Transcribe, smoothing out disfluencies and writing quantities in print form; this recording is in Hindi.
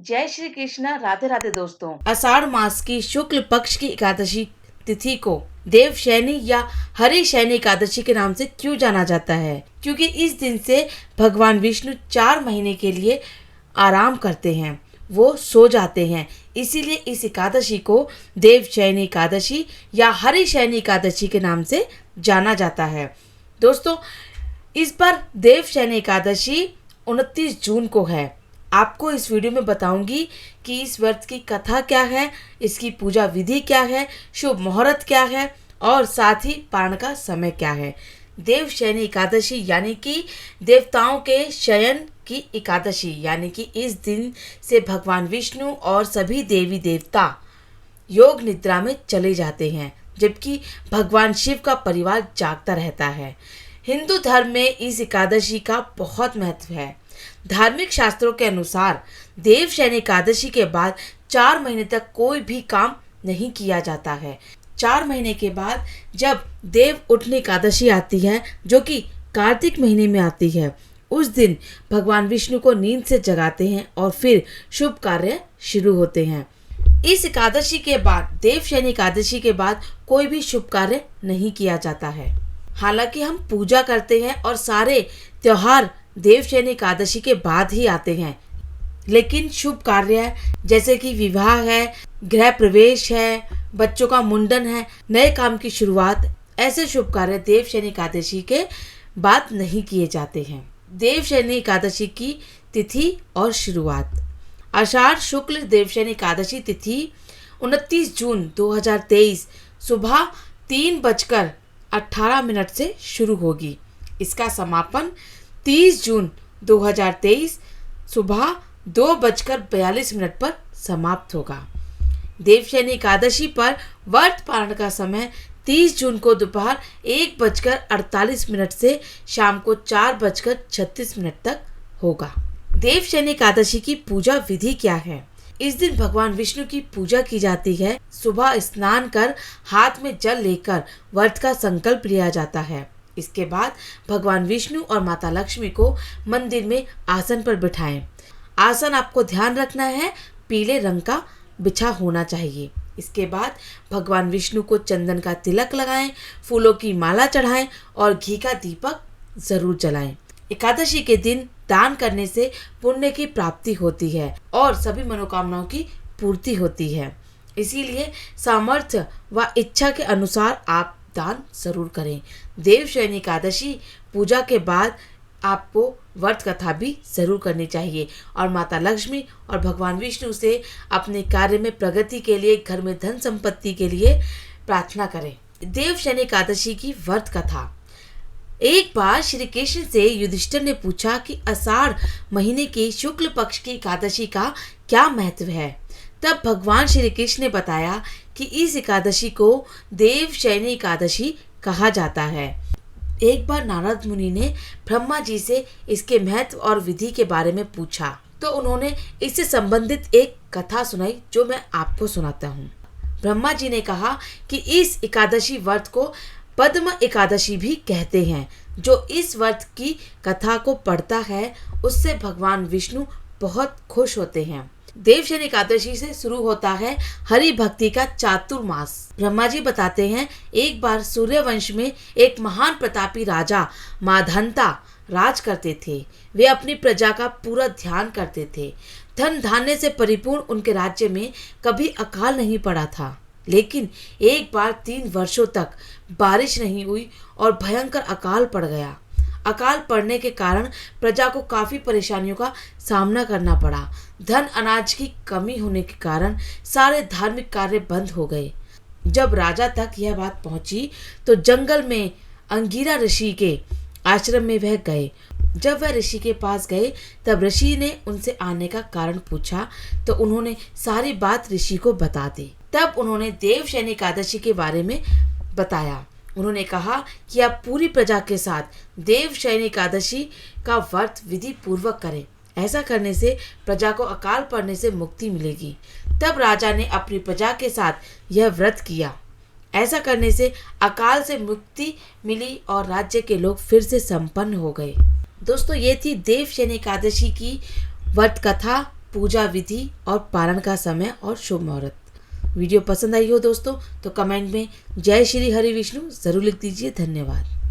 जय श्री कृष्ण। राधे राधे दोस्तों। आषाढ़ मास की शुक्ल पक्ष की एकादशी तिथि को देवशयनी या हरिशयनी एकादशी के नाम से क्यों जाना जाता है? क्योंकि इस दिन से भगवान विष्णु 4 महीने के लिए आराम करते हैं, वो सो जाते हैं। इसीलिए इस एकादशी को देवशयनी एकादशी या हरिशयनी एकादशी के नाम से जाना जाता है। दोस्तों, इस बार देवशयनी एकादशी 29 जून को है। आपको इस वीडियो में बताऊंगी कि इस व्रत की कथा क्या है, इसकी पूजा विधि क्या है, शुभ मुहूर्त क्या है और साथ ही पारण का समय क्या है। देवशयनी एकादशी यानी कि देवताओं के शयन की एकादशी, यानी कि इस दिन से भगवान विष्णु और सभी देवी देवता योग निद्रा में चले जाते हैं, जबकि भगवान शिव का परिवार जागता रहता है। हिंदू धर्म में इस एकादशी का बहुत महत्व है। धार्मिक शास्त्रों के अनुसार देवशयनी एकादशी के बाद 4 महीने तक कोई भी काम नहीं किया जाता है। 4 महीने के बाद जब देव उठनी एकादशी आती है, जो कि कार्तिक महीने में आती है, उस दिन भगवान विष्णु को नींद से जगाते हैं और फिर शुभ कार्य शुरू होते हैं। इस एकादशी के बाद, देवशयनी एकादशी के बाद कोई भी शुभ कार्य नहीं किया जाता है। हालांकि हम पूजा करते हैं और सारे त्योहार देवशयनी एकादशी के बाद ही आते हैं, लेकिन शुभ कार्य जैसे कि विवाह है, गृह प्रवेश है, बच्चों का मुंडन है, नए काम की शुरुआत, ऐसे शुभ कार्य देवशयनी एकादशी के बाद नहीं किए जाते हैं। देवशयनी एकादशी की तिथि और शुरुआत। आषाढ़ शुक्ल देवशयनी एकादशी तिथि 29 जून 2023 सुबह 3:18 से शुरू होगी। इसका समापन 30 जून 2023 सुबह 2:42 पर समाप्त होगा। देवशयनी एकादशी पर व्रत पारण का समय 30 जून को दोपहर 1:48 से शाम को 4:36 तक होगा। देवशयनी एकादशी की पूजा विधि क्या है? इस दिन भगवान विष्णु की पूजा की जाती है। सुबह स्नान कर हाथ में जल लेकर व्रत का संकल्प लिया जाता है। इसके बाद भगवान विष्णु और माता लक्ष्मी को मंदिर में आसन पर बिठाएं। आसन आपको ध्यान रखना है, पीले रंग का बिछा होना चाहिए। इसके बाद भगवान विष्णु को चंदन का तिलक लगाएं, फूलों की माला चढ़ाएं और घी का दीपक जरूर जलाएं। एकादशी के दिन दान करने से पुण्य की प्राप्ति होती है और सभी मनोकामनाओं की पूर्ति होती है। इसीलिए सामर्थ्य व इच्छा के अनुसार आप दान जरूर करें। देवशयनी एकादशी पूजा के बाद आपको व्रत कथा भी जरूर करनी चाहिए और माता लक्ष्मी और भगवान विष्णु से अपने कार्य में प्रगति के लिए, घर में धन संपत्ति के लिए प्रार्थना करें। देवशयनी एकादशी की व्रत कथा। एक बार श्री कृष्ण से युधिष्ठिर ने पूछा कि आषाढ़ महीने की शुक्ल पक्ष की एकादशी का क्या महत्व है। तब भगवान श्री कृष्ण ने बताया कि इस एकादशी को देवशयनी एकादशी कहा जाता है। एक बार नारद मुनि ने ब्रह्मा जी से इसके महत्व और विधि के बारे में पूछा, तो उन्होंने इससे संबंधित एक कथा सुनाई, जो मैं आपको सुनाता हूँ। ब्रह्मा जी ने कहा कि इस एकादशी व्रत को पद्म एकादशी भी कहते हैं। जो इस व्रत की कथा को पढ़ता है, उससे भगवान विष्णु बहुत खुश होते हैं। देवशयनी एकादशी से शुरू होता है हरि भक्ति का चातुर्मास। ब्रह्मा जी बताते हैं, एक बार सूर्यवंश में एक महान प्रतापी राजा माधंता राज करते थे। वे अपनी प्रजा का पूरा ध्यान करते थे। धन धान्य से परिपूर्ण उनके राज्य में कभी अकाल नहीं पड़ा था। लेकिन एक बार 3 वर्षों तक बारिश नहीं हुई और भयंकर अकाल पड़ गया। अकाल पड़ने के कारण प्रजा को काफी परेशानियों का सामना करना पड़ा। धन अनाज की कमी होने के कारण सारे धार्मिक कार्य बंद हो गए। जब राजा तक यह बात पहुंची तो जंगल में अंगीरा ऋषि के आश्रम में वह गए। जब वह ऋषि के पास गए, तब ऋषि ने उनसे आने का कारण पूछा, तो उन्होंने सारी बात ऋषि को बता दी। तब उन्होंने देवशयनी एकादशी के बारे में बताया। उन्होंने कहा कि आप पूरी प्रजा के साथ देवशयनी एकादशी का व्रत विधि पूर्वक करें। ऐसा करने से प्रजा को अकाल पड़ने से मुक्ति मिलेगी। तब राजा ने अपनी प्रजा के साथ यह व्रत किया। ऐसा करने से अकाल से मुक्ति मिली और राज्य के लोग फिर से संपन्न हो गए। दोस्तों, ये थी देवशयनी एकादशी की व्रत कथा पूजा विधि और पारण का समय और शुभ मुहूर्त। वीडियो पसंद आई हो दोस्तों तो कमेंट में जय श्री हरि विष्णु ज़रूर लिख दीजिए। धन्यवाद।